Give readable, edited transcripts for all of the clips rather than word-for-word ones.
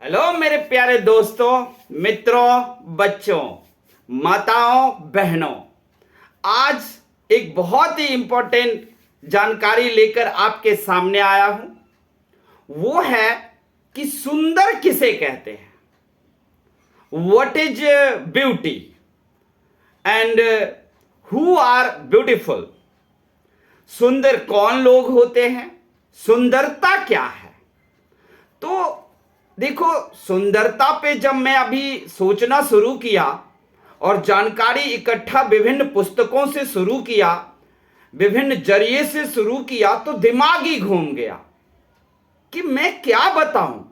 Hello मेरे प्यारे दोस्तों, मित्रों, बच्चों, माताओं, बहनों। आज एक बहुत ही इंपॉर्टेंट जानकारी लेकर आपके सामने आया हूं। वो है कि सुंदर किसे कहते हैं। What is beauty and who are beautiful. सुंदर कौन लोग होते हैं, सुंदरता क्या है। तो देखो, सुंदरता पे जब मैं अभी सोचना शुरू किया और जानकारी इकट्ठा विभिन्न पुस्तकों से शुरू किया, विभिन्न जरिए से शुरू किया, तो दिमाग ही घूम गया कि मैं क्या बताऊं,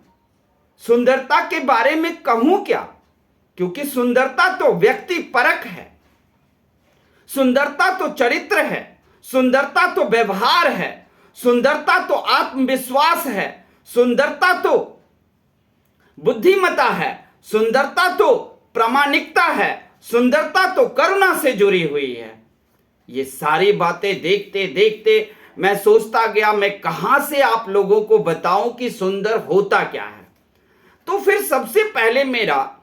सुंदरता के बारे में कहूं क्या। क्योंकि सुंदरता तो व्यक्ति परक है, सुंदरता तो चरित्र है, सुंदरता तो व्यवहार है, सुंदरता तो आत्मविश्वास है, सुंदरता तो बुद्धिमता है, सुंदरता तो प्रामाणिकता है, सुंदरता तो करुणा से जुड़ी हुई है। ये सारी बातें देखते देखते मैं सोचता गया, मैं कहां से आप लोगों को बताऊं कि सुंदर होता क्या है। तो फिर सबसे पहले मेरा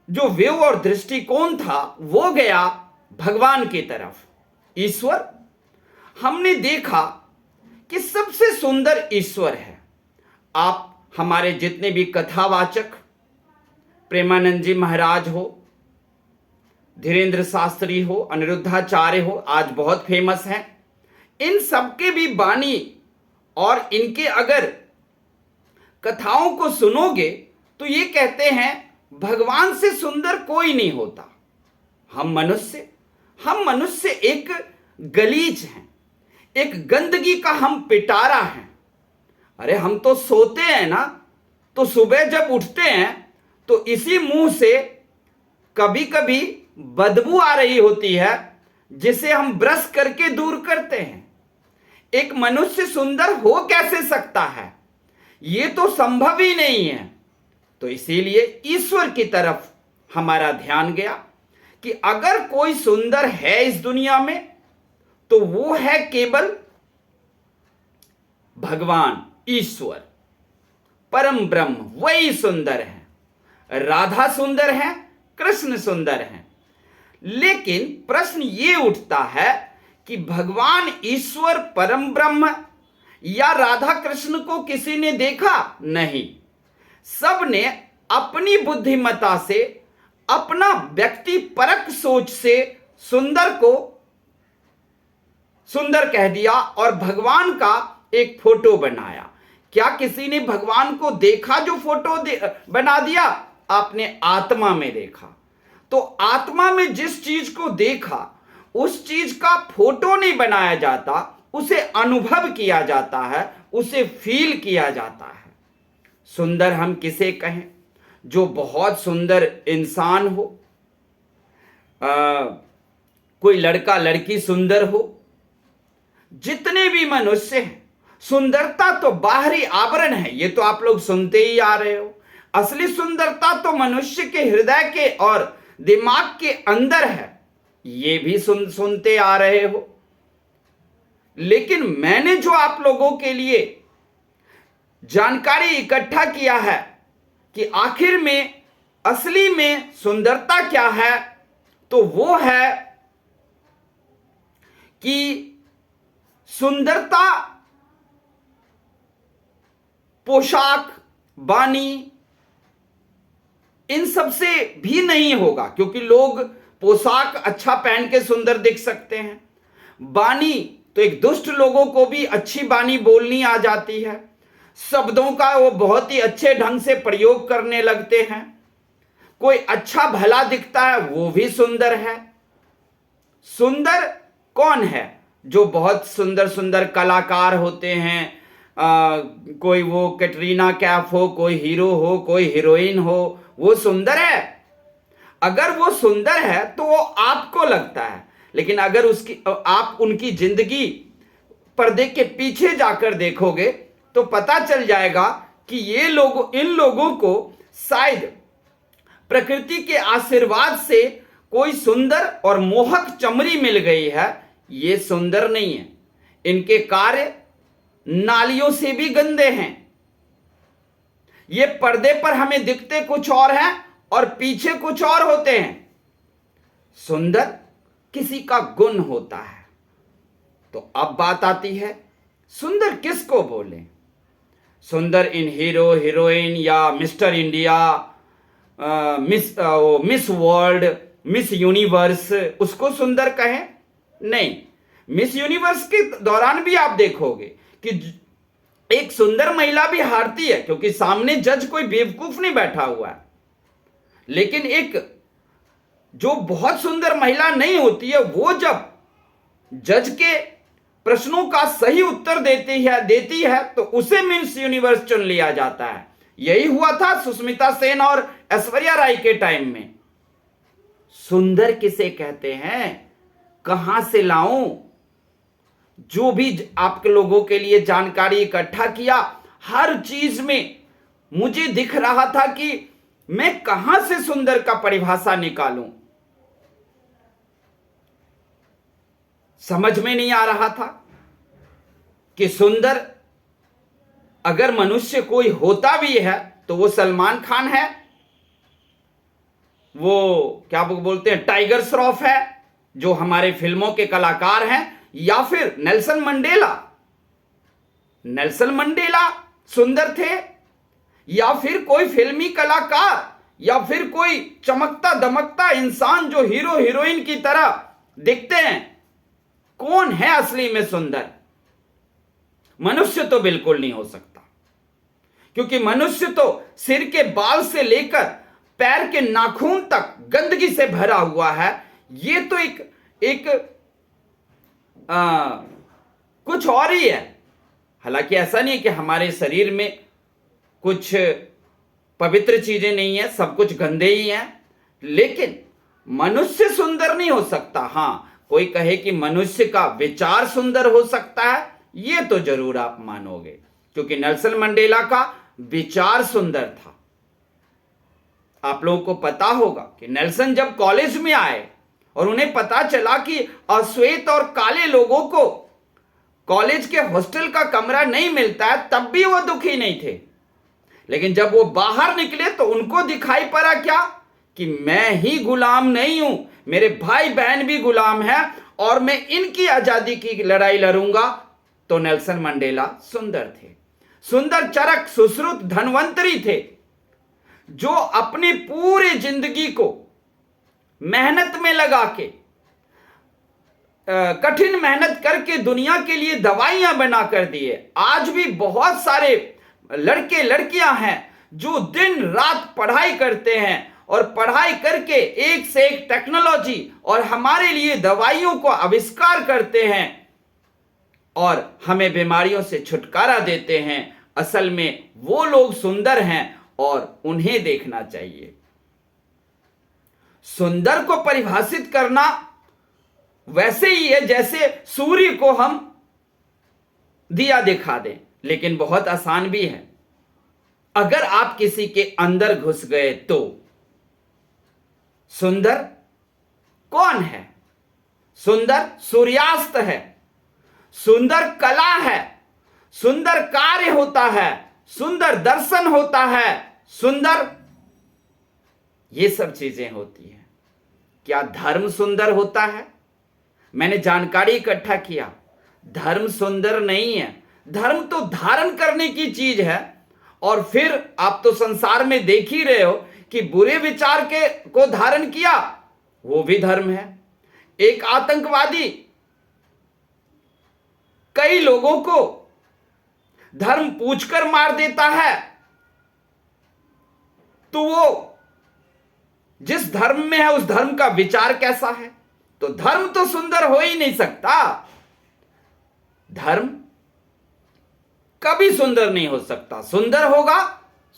जो व्यू और दृष्टिकोण था वो गया भगवान की तरफ, ईश्वर। हमने देखा कि सबसे सुंदर ईश्वर है। आप हमारे जितने भी कथावाचक, प्रेमानंद जी महाराज हो, धीरेन्द्र शास्त्री हो, अनिरुद्धाचार्य हो, आज बहुत फेमस हैं, इन सबके भी वाणी और इनके अगर कथाओं को सुनोगे तो ये कहते हैं भगवान से सुंदर कोई नहीं होता। हम मनुष्य एक गलीच हैं, एक गंदगी का हम पिटारा हैं। अरे हम तो सोते हैं ना, तो सुबह जब उठते हैं तो इसी मुंह से कभी कभी बदबू आ रही होती है, जिसे हम ब्रश करके दूर करते हैं। एक मनुष्य सुंदर हो कैसे सकता है, ये तो संभव ही नहीं है। तो इसीलिए ईश्वर की तरफ हमारा ध्यान गया कि अगर कोई सुंदर है इस दुनिया में तो वो है केवल भगवान, ईश्वर, परम ब्रह्म, वही सुंदर है। राधा सुंदर है, कृष्ण सुंदर हैं। लेकिन प्रश्न ये उठता है कि भगवान, ईश्वर, परम ब्रह्म या राधा कृष्ण को किसी ने देखा नहीं। सब ने अपनी बुद्धिमता से, अपना व्यक्ति परक सोच से सुंदर को सुंदर कह दिया और भगवान का एक फोटो बनाया। क्या किसी ने भगवान को देखा जो फोटो बना दिया? आपने आत्मा में देखा। तो आत्मा में जिस चीज को देखा उस चीज का फोटो नहीं बनाया जाता, उसे अनुभव किया जाता है, उसे फील किया जाता है। सुंदर हम किसे कहें? जो बहुत सुंदर इंसान हो, कोई लड़का लड़की सुंदर हो, जितने भी मनुष्य हैं, सुंदरता तो बाहरी आवरण है, ये तो आप लोग सुनते ही आ रहे हो। असली सुंदरता तो मनुष्य के हृदय के और दिमाग के अंदर है, ये भी सुनते आ रहे हो। लेकिन मैंने जो आप लोगों के लिए जानकारी इकट्ठा किया है कि आखिर में असली में सुंदरता क्या है, तो वो है कि सुंदरता पोशाक, वाणी, इन सब से भी नहीं होगा। क्योंकि लोग पोशाक अच्छा पहन के सुंदर दिख सकते हैं। वाणी तो एक दुष्ट लोगों को भी अच्छी वाणी बोलनी आ जाती है, शब्दों का वो बहुत ही अच्छे ढंग से प्रयोग करने लगते हैं। कोई अच्छा भला दिखता है, वो भी सुंदर है। सुंदर कौन है? जो बहुत सुंदर सुंदर कलाकार होते हैं। कोई वो कैटरीना कैफ हो, कोई हीरो हो, कोई हीरोइन हो, वो सुंदर है। अगर वो सुंदर है तो वो आपको लगता है, लेकिन अगर आप उनकी जिंदगी पर्दे के पीछे जाकर देखोगे तो पता चल जाएगा कि इन लोगों को शायद प्रकृति के आशीर्वाद से कोई सुंदर और मोहक चमड़ी मिल गई है। ये सुंदर नहीं है। इनके कार्य नालियों से भी गंदे हैं। ये पर्दे पर हमें दिखते कुछ और हैं और पीछे कुछ और होते हैं। सुंदर किसी का गुण होता है। तो अब बात आती है, सुंदर किसको बोले? सुंदर इन हीरो हीरोइन या mister India, miss world, miss universe, उसको सुंदर कहें? नहीं। मिस यूनिवर्स के दौरान भी आप देखोगे कि एक सुंदर महिला भी हारती है, क्योंकि सामने जज कोई बेवकूफ नहीं बैठा हुआ है। लेकिन एक जो बहुत सुंदर महिला नहीं होती है, वो जब जज के प्रश्नों का सही उत्तर देती है तो उसे मिस यूनिवर्स चुन लिया जाता है। यही हुआ था सुष्मिता सेन और ऐश्वर्या राय के टाइम में। सुंदर किसे कहते हैं? कहां से लाऊं? जो भी आप लोगों के लिए जानकारी इकट्ठा किया, हर चीज में मुझे दिख रहा था कि मैं कहां से सुंदर का परिभाषा निकालूं। समझ में नहीं आ रहा था कि सुंदर अगर मनुष्य कोई होता भी है तो वो सलमान खान है, वो क्या बोलते हैं टाइगर श्रॉफ है जो हमारे फिल्मों के कलाकार हैं, या फिर नेल्सन मंडेला। नेल्सन मंडेला सुंदर थे, या फिर कोई फिल्मी कलाकार, या फिर कोई चमकता दमकता इंसान जो हीरो हीरोइन की तरह दिखते हैं। कौन है असली में सुंदर? मनुष्य तो बिल्कुल नहीं हो सकता, क्योंकि मनुष्य तो सिर के बाल से लेकर पैर के नाखून तक गंदगी से भरा हुआ है। ये तो एक कुछ और ही है। हालांकि ऐसा नहीं है कि हमारे शरीर में कुछ पवित्र चीजें नहीं है, सब कुछ गंदे ही हैं, लेकिन मनुष्य सुंदर नहीं हो सकता। हां, कोई कहे कि मनुष्य का विचार सुंदर हो सकता है, यह तो जरूर आप मानोगे, क्योंकि नेल्सन मंडेला का विचार सुंदर था। आप लोगों को पता होगा कि नेल्सन जब कॉलेज में आए और उन्हें पता चला कि अश्वेत और काले लोगों को कॉलेज के हॉस्टल का कमरा नहीं मिलता है, तब भी वो दुखी नहीं थे। लेकिन जब वो बाहर निकले तो उनको दिखाई पड़ा क्या कि मैं ही गुलाम नहीं हूं, मेरे भाई बहन भी गुलाम हैं और मैं इनकी आजादी की लड़ाई लड़ूंगा। तो नेल्सन मंडेला सुंदर थे, सुंदर, चरक, सुश्रुत, धनवंतरी थे, जो अपनी पूरी जिंदगी को मेहनत में लगा के, कठिन मेहनत करके दुनिया के लिए दवाइयां बना कर दिए। आज भी बहुत सारे लड़के लड़कियां हैं जो दिन रात पढ़ाई करते हैं और पढ़ाई करके एक से एक टेक्नोलॉजी और हमारे लिए दवाइयों को आविष्कार करते हैं और हमें बीमारियों से छुटकारा देते हैं। असल में वो लोग सुंदर हैं और उन्हें देखना चाहिए। सुंदर को परिभाषित करना वैसे ही है जैसे सूर्य को हम दिया दिखा दें, लेकिन बहुत आसान भी है। अगर आप किसी के अंदर घुस गए तो सुंदर कौन है? सुंदर सूर्यास्त है, सुंदर कला है, सुंदर कार्य होता है, सुंदर दर्शन होता है, सुंदर ये सब चीजें होती हैं। क्या धर्म सुंदर होता है? मैंने जानकारी इकट्ठा किया, धर्म सुंदर नहीं है। धर्म तो धारण करने की चीज है। और फिर आप तो संसार में देख ही रहे हो कि बुरे विचार को धारण किया, वो भी धर्म है। एक आतंकवादी कई लोगों को धर्म पूछकर मार देता है, तो वो जिस धर्म में है उस धर्म का विचार कैसा है? तो धर्म तो सुंदर हो ही नहीं सकता। धर्म कभी सुंदर नहीं हो सकता। सुंदर होगा,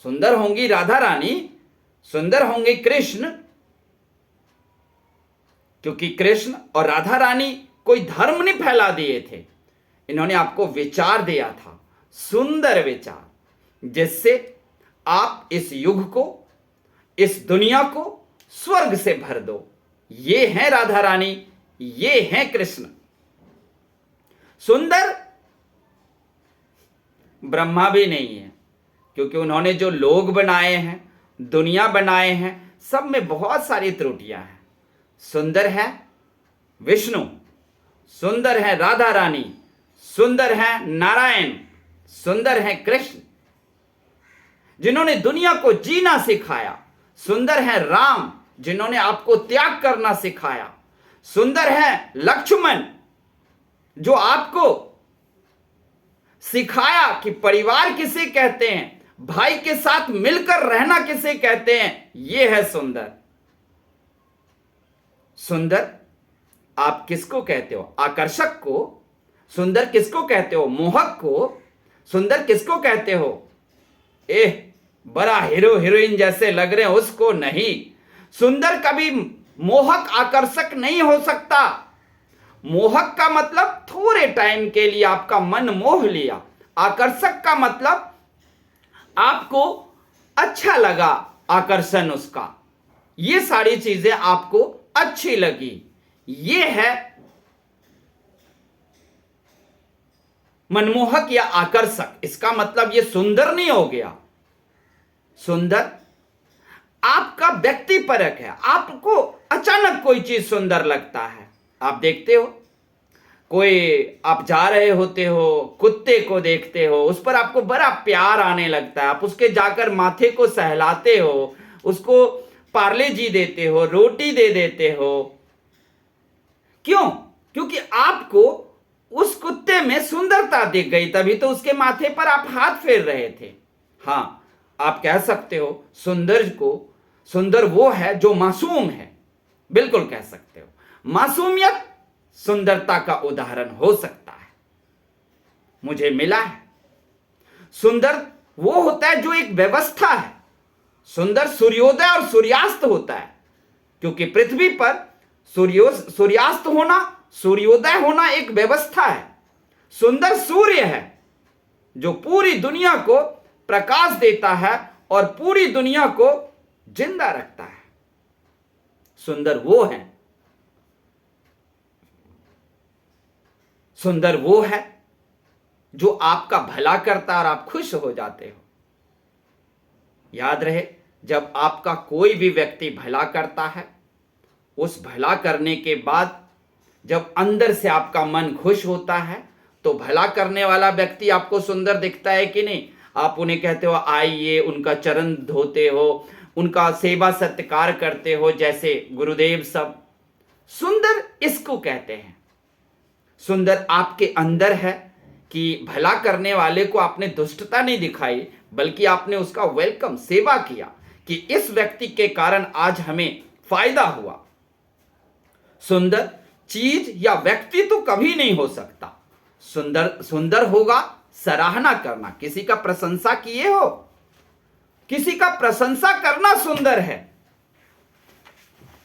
सुंदर होंगी राधा रानी, सुंदर होंगे कृष्ण, क्योंकि कृष्ण और राधा रानी कोई धर्म नहीं फैला दिए थे, इन्होंने आपको विचार दिया था, सुंदर विचार, जिससे आप इस युग को, इस दुनिया को स्वर्ग से भर दो। ये हैं राधा रानी, ये हैं कृष्ण। सुंदर ब्रह्मा भी नहीं है, क्योंकि उन्होंने जो लोग बनाए हैं, दुनिया बनाए हैं, सब में बहुत सारी त्रुटियां हैं। सुंदर है विष्णु, सुंदर है राधा रानी, सुंदर है नारायण, सुंदर है कृष्ण, जिन्होंने दुनिया को जीना सिखाया। सुंदर है राम, जिन्होंने आपको त्याग करना सिखाया। सुंदर है लक्ष्मण, जो आपको सिखाया कि परिवार किसे कहते हैं, भाई के साथ मिलकर रहना किसे कहते हैं। यह है सुंदर। सुंदर आप किसको कहते हो? आकर्षक को। सुंदर किसको कहते हो? मोहक को। सुंदर किसको कहते हो? बड़ा हीरो हीरोइन जैसे लग रहे हैं, उसको नहीं। सुंदर कभी मोहक आकर्षक नहीं हो सकता। मोहक का मतलब थोड़े टाइम के लिए आपका मन मोह लिया। आकर्षक का मतलब आपको अच्छा लगा, आकर्षण उसका, ये सारी चीजें आपको अच्छी लगी, ये है मनमोहक या आकर्षक। इसका मतलब ये सुंदर नहीं हो गया। सुंदर आपका व्यक्तिपरक है। आपको अचानक कोई चीज सुंदर लगता है। आप देखते हो, कोई आप जा रहे होते हो, कुत्ते को देखते हो, उस पर आपको बड़ा प्यार आने लगता है। आप उसके जाकर माथे को सहलाते हो, उसको पार्ले जी देते हो, रोटी दे देते हो। क्यों? क्योंकि आपको उस कुत्ते में सुंदरता दिख गई, तभी तो उसके माथे पर आप हाथ फेर रहे थे। हां, आप कह सकते हो सुंदर वो है जो मासूम है। बिल्कुल कह सकते हो। मासूमियत सुंदरता का उदाहरण हो सकता है। मुझे मिला है। सुंदर वो होता है जो एक व्यवस्था है। सुंदर सूर्योदय और सूर्यास्त होता है, क्योंकि पृथ्वी पर सूर्यास्त होना, सूर्योदय होना एक व्यवस्था है। सुंदर सूर्य है जो पूरी दुनिया को प्रकाश देता है और पूरी दुनिया को जिंदा रखता है। सुंदर वो है। सुंदर वो है जो आपका भला करता है और आप खुश हो जाते हो। याद रहे, जब आपका कोई भी व्यक्ति भला करता है, उस भला करने के बाद जब अंदर से आपका मन खुश होता है, तो भला करने वाला व्यक्ति आपको सुंदर दिखता है कि नहीं? आप उन्हें कहते हो आइए, उनका चरण धोते हो, उनका सेवा सत्कार करते हो, जैसे गुरुदेव सब। सुंदर इसको कहते हैं। सुंदर आपके अंदर है कि भला करने वाले को आपने दुष्टता नहीं दिखाई, बल्कि आपने उसका वेलकम, सेवा किया कि इस व्यक्ति के कारण आज हमें फायदा हुआ। सुंदर चीज या व्यक्ति तो कभी नहीं हो सकता। सुंदर होगा सराहना करना। किसी का प्रशंसा किए हो? किसी का प्रशंसा करना सुंदर है।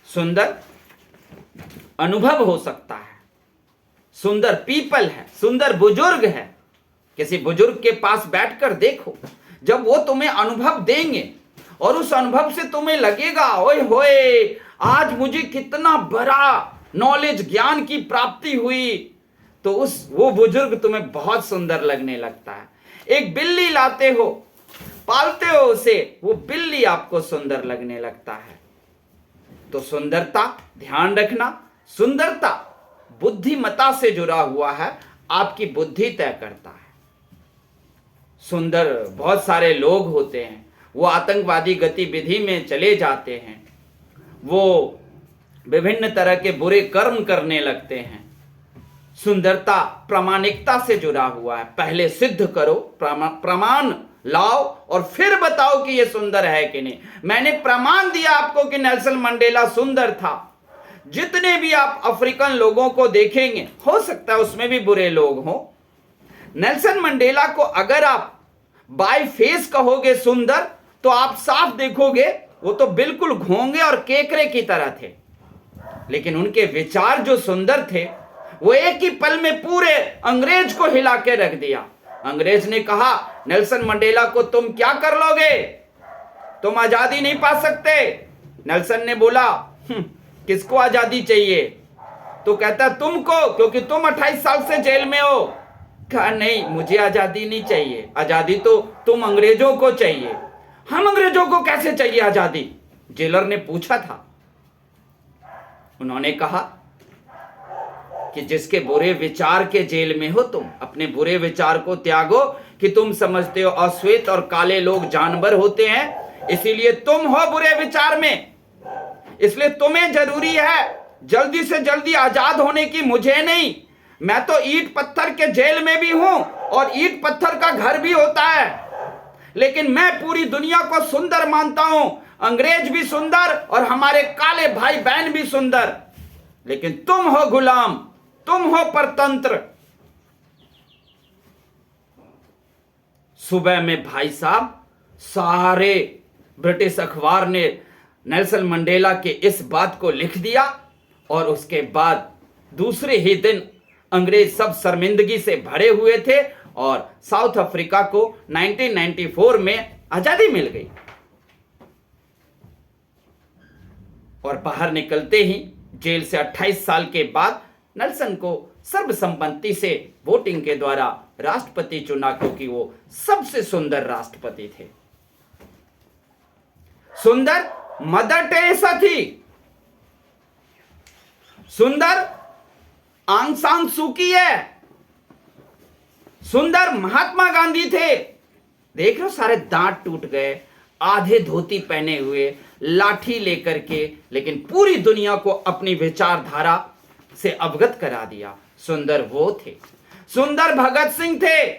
सुंदर अनुभव हो सकता है। सुंदर पीपल है, सुंदर बुजुर्ग है। किसी बुजुर्ग के पास बैठकर देखो, जब वो तुम्हें अनुभव देंगे और उस अनुभव से तुम्हें लगेगा ओए होए, आज मुझे कितना बड़ा नॉलेज, ज्ञान की प्राप्ति हुई, तो वो बुजुर्ग तुम्हें बहुत सुंदर लगने लगता है। एक बिल्ली लाते हो, पालते हो उसे, वो बिल्ली आपको सुंदर लगने लगता है। तो सुंदरता, ध्यान रखना, सुंदरता बुद्धिमत्ता से जुड़ा हुआ है। आपकी बुद्धि तय करता है। सुंदर बहुत सारे लोग होते हैं, वो आतंकवादी गतिविधि में चले जाते हैं, वो विभिन्न तरह के बुरे कर्म करने लगते हैं। सुंदरता प्रामाणिकता से जुड़ा हुआ है। पहले सिद्ध करो, प्रमाण लाओ और फिर बताओ कि ये सुंदर है कि नहीं। मैंने प्रमाण दिया आपको कि नेल्सन मंडेला सुंदर था। जितने भी आप अफ्रीकन लोगों को देखेंगे, हो सकता है उसमें भी बुरे लोग हों, नेल्सन मंडेला को अगर आप बाय फेस कहोगे सुंदर, तो आप साफ देखोगे वो तो बिल्कुल घोंगे और केकरे की तरह थे। लेकिन उनके विचार जो सुंदर थे, वो एक ही पल में पूरे अंग्रेज को हिला के रख दिया। अंग्रेज ने कहा नेल्सन मंडेला को तुम क्या कर लोगे, तुम आजादी नहीं पा सकते। नेल्सन ने बोला किसको आजादी चाहिए? तो कहता तुमको, क्योंकि तुम 28 साल से जेल में हो। कहा नहीं, मुझे आजादी नहीं चाहिए, आजादी तो तुम अंग्रेजों को चाहिए। हम अंग्रेजों को कैसे चाहिए आजादी? जेलर ने पूछा था। उन्होंने कहा कि जिसके बुरे विचार के जेल में हो तुम, अपने बुरे विचार को त्यागो कि तुम समझते हो अश्वेत और काले लोग जानवर होते हैं, इसीलिए तुम हो बुरे विचार में, इसलिए तुम्हें जरूरी है जल्दी से जल्दी आजाद होने की, मुझे नहीं। मैं तो ईंट पत्थर के जेल में भी हूं और ईंट पत्थर का घर भी होता है, लेकिन मैं पूरी दुनिया को सुंदर मानता हूं, अंग्रेज भी सुंदर और हमारे काले भाई बहन भी सुंदर, लेकिन तुम हो गुलाम, तुम हो परतंत्र। सुबह में भाई साहब सारे ब्रिटिश अखबार ने नेल्सन मंडेला के इस बात को लिख दिया और उसके बाद दूसरे ही दिन अंग्रेज सब शर्मिंदगी से भरे हुए थे और साउथ अफ्रीका को 1994 में आजादी मिल गई। और बाहर निकलते ही जेल से 28 साल के बाद नेल्सन को सर्वसम्मति से वोटिंग के द्वारा राष्ट्रपति चुना, क्योंकि वो सबसे सुंदर राष्ट्रपति थे। सुंदर मदर टेरेसा थी, सुंदर आंग सान सूकी है, सुंदर महात्मा गांधी थे। देख लो सारे दांत टूट गए, आधे धोती पहने हुए, लाठी लेकर के, लेकिन पूरी दुनिया को अपनी विचारधारा से अवगत करा दिया। सुंदर वो थे। सुंदर भगत सिंह थे,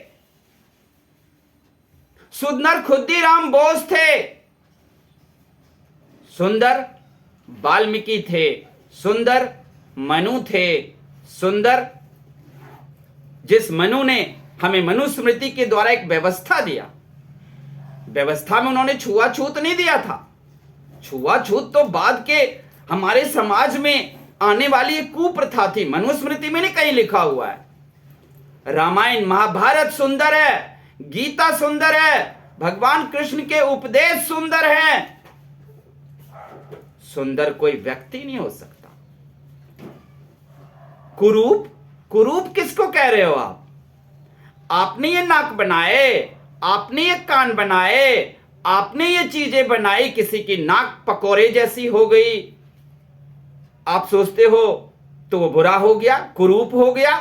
सुंदर खुद्दीराम बोस थे, सुंदर वाल्मीकि थे, सुंदर मनु थे, सुंदर जिस मनु ने हमें मनुस्मृति के द्वारा एक व्यवस्था दिया, व्यवस्था में उन्होंने छुआछूत नहीं दिया था। छुआछूत तो बाद के हमारे समाज में आने वाली एक कुप्रथा थी, मनुस्मृति में नहीं कहीं लिखा हुआ है। रामायण महाभारत सुंदर है, गीता सुंदर है, भगवान कृष्ण के उपदेश सुंदर हैं। सुंदर कोई व्यक्ति नहीं हो सकता। कुरूप, कुरूप किसको कह रहे हो आप? आपने ये नाक बनाए, आपने ये कान बनाए, आपने ये चीजें बनाई, किसी की नाक पकोड़े जैसी हो गई, आप सोचते हो तो वो बुरा हो गया, कुरूप हो गया।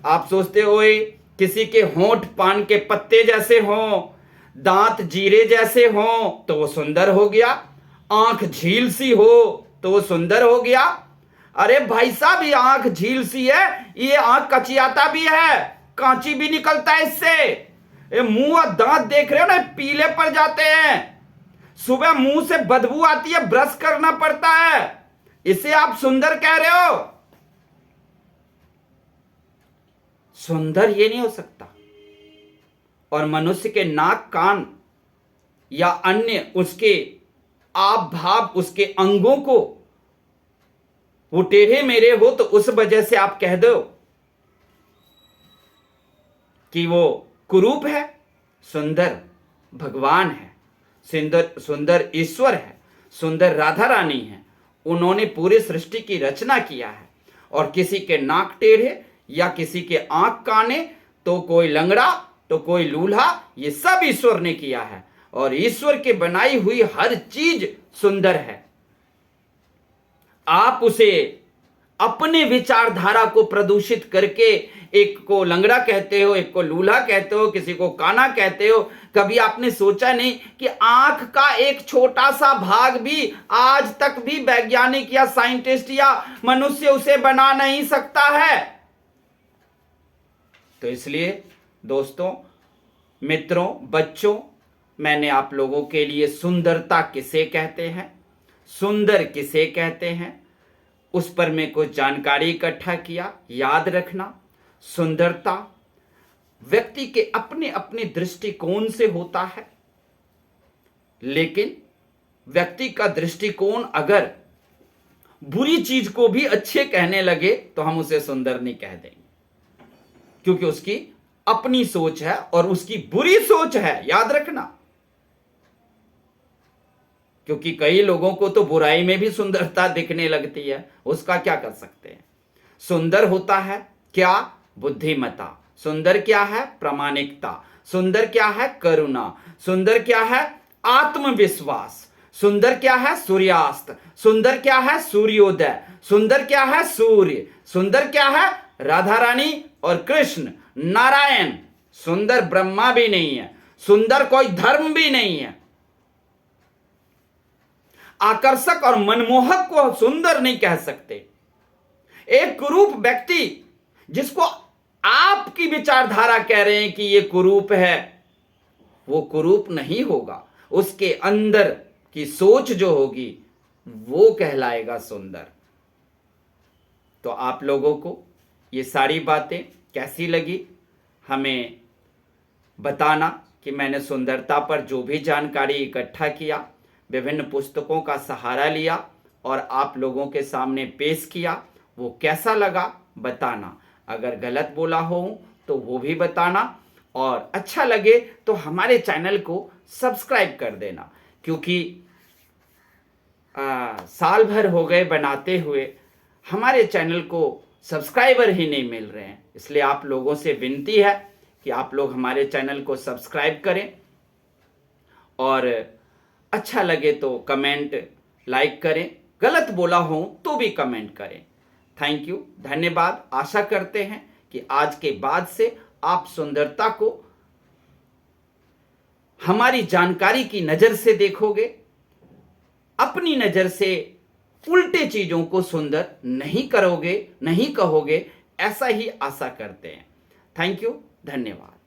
आप सोचते हो किसी के होंठ पान के पत्ते जैसे हों, दांत जीरे जैसे हों तो वो सुंदर हो गया, आंख झील सी हो तो वो सुंदर हो गया। अरे भाई साहब, ये आंख झील सी है, ये आंख कचियाता भी है, कांची भी निकलता है इससे। ये मुंह और दांत देख रहे हो ना, पीले पड़ जाते हैं, सुबह मुंह से बदबू आती है, ब्रश करना पड़ता है, इसे आप सुंदर कह रहे हो? सुंदर ये नहीं हो सकता। और मनुष्य के नाक, कान या अन्य उसके आप भाव, उसके अंगों को वो टेढ़े मेढ़े हो तो उस वजह से आप कह दो कि वो कुरूप है। सुंदर भगवान है, सुंदर सुंदर ईश्वर है, सुंदर राधा रानी है। उन्होंने पूरी सृष्टि की रचना किया है और किसी के नाक टेढ़े या किसी के आंख काने, तो कोई लंगड़ा तो कोई लूल्हा, ये सब ईश्वर ने किया है। और ईश्वर के बनाई हुई हर चीज सुंदर है। आप उसे अपने विचारधारा को प्रदूषित करके एक को लंगड़ा कहते हो, एक को लूल्हा कहते हो, किसी को काना कहते हो। कभी आपने सोचा नहीं कि आंख का एक छोटा सा भाग भी आज तक भी वैज्ञानिक या साइंटिस्ट या मनुष्य उसे बना नहीं सकता है? तो इसलिए दोस्तों, मित्रों, बच्चों, मैंने आप लोगों के लिए सुंदरता किसे कहते हैं, सुंदर किसे कहते हैं, उस पर मैं कुछ जानकारी इकट्ठा किया। याद रखना, सुंदरता व्यक्ति के अपने अपने दृष्टिकोण से होता है, लेकिन व्यक्ति का दृष्टिकोण अगर बुरी चीज को भी अच्छे कहने लगे तो हम उसे सुंदर नहीं कह देंगे, क्योंकि उसकी अपनी सोच है और उसकी बुरी सोच है। याद रखना, क्योंकि कई लोगों को तो बुराई में भी सुंदरता दिखने लगती है, उसका क्या कर सकते हैं। सुंदर होता है क्या? बुद्धिमता। सुंदर क्या है? प्रामाणिकता। सुंदर क्या है? करुणा। सुंदर क्या है? आत्मविश्वास। सुंदर क्या है? सूर्यास्त। सुंदर क्या है? सूर्योदय। सुंदर क्या है? सूर्य। सुंदर क्या है? राधा रानी और कृष्ण, नारायण। सुंदर ब्रह्मा भी नहीं है, सुंदर कोई धर्म भी नहीं है। आकर्षक और मनमोहक को सुंदर नहीं कह सकते। एक कुरूप व्यक्ति जिसको आपकी विचारधारा कह रहे हैं कि ये कुरूप है, वो कुरूप नहीं होगा। उसके अंदर की सोच जो होगी वो कहलाएगा सुंदर। तो आप लोगों को ये सारी बातें कैसी लगी हमें बताना कि मैंने सुंदरता पर जो भी जानकारी इकट्ठा किया, विभिन्न पुस्तकों का सहारा लिया और आप लोगों के सामने पेश किया, वो कैसा लगा बताना। अगर गलत बोला हो तो वो भी बताना, और अच्छा लगे तो हमारे चैनल को सब्सक्राइब कर देना, क्योंकि साल भर हो गए बनाते हुए, हमारे चैनल को सब्सक्राइबर ही नहीं मिल रहे हैं। इसलिए आप लोगों से विनती है कि आप लोग हमारे चैनल को सब्सक्राइब करें, और अच्छा लगे तो कमेंट लाइक करें, गलत बोला हो तो भी कमेंट करें। थैंक यू, धन्यवाद। आशा करते हैं कि आज के बाद से आप सुंदरता को हमारी जानकारी की नजर से देखोगे, अपनी नजर से उल्टे चीजों को सुंदर नहीं करोगे, नहीं कहोगे, ऐसा ही आशा करते हैं। थैंक यू, धन्यवाद।